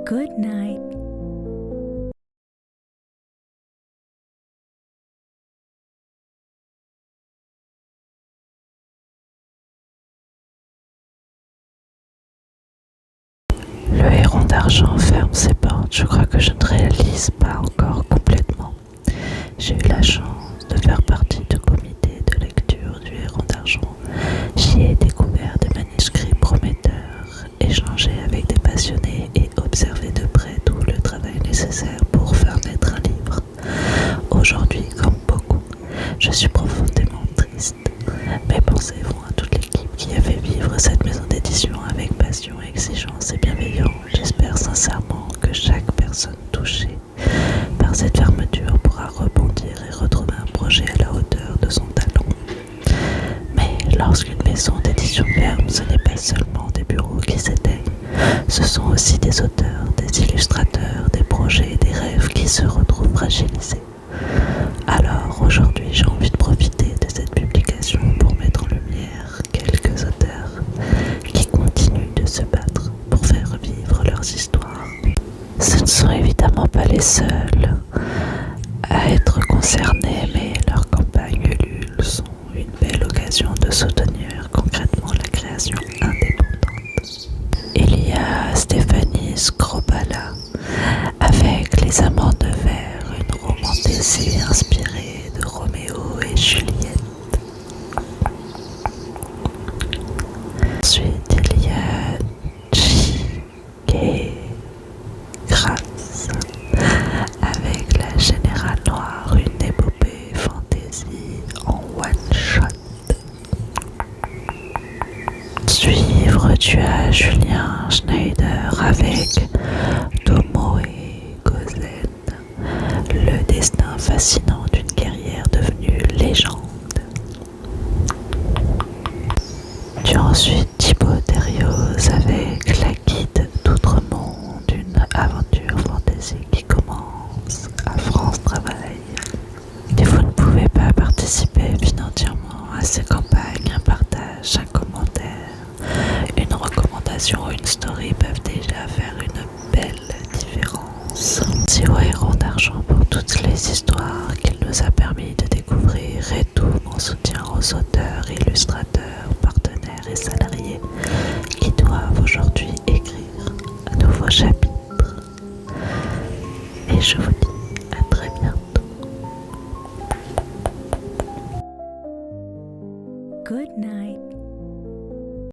Good night. Le héron d'argent ferme ses portes. Je crois que je ne réalise pas encore complètement. J'ai eu la chance de faire partie du comité de lecture du héron d'argent. J'y ai découvert des manuscrits prometteurs, échangé avec des passionnés et observé de près tout le travail nécessaire pour faire naître un livre. Aujourd'hui, comme beaucoup, je suis profondément triste. Mes pensées vont à toute l'équipe qui a fait vivre cette maison d'édition avec passion, exigence et bienveillance. J'espère sincèrement que chaque personne touchée par cette fermeture pourra rebondir et retrouver un projet à la hauteur de son talent. Mais lorsqu'une maison d'édition ferme, ce n'est pas seulement des bureaux qui s'éteignent, ce sont aussi des auteurs, des illustrateurs, des projets et des rêves qui se retrouvent fragilisés. Alors aujourd'hui, j'ai envie de profiter de cette publication pour mettre en lumière quelques auteurs qui continuent de se battre pour faire revivre leurs histoires. Ce ne sont évidemment pas les seuls à être concernés, mais leurs campagnes Ulule sont une belle occasion de soutenir concrètement la création indépendante. Il y a Stéphanie Scrobala avec Les Amants de Verre, une romance inspirée de Roméo et Juliette. Ensuite, il y a J.K. Grace avec La Générale Noire, une épopée fantasy en one-shot. Suivre, tu as Julien Schneider avec Tomoe Gozen, le destin fascinant d'une guerrière devenue légende. Tu as ensuite Thibaut Derrioz avec La Guide d'Outre-Monde, une aventure fantasy qui commence à France Travail. Et vous ne pouvez pas participer financièrement à ces campagnes, un partage, un commentaire, une recommandation ou une story peuvent déjà faire une belle différence. Merci au héron d'argent pour toutes les histoires qu'il nous a permis de découvrir et tout mon soutien aux auteurs, illustrateurs, partenaires et salariés qui doivent aujourd'hui écrire un nouveau chapitre. Et je vous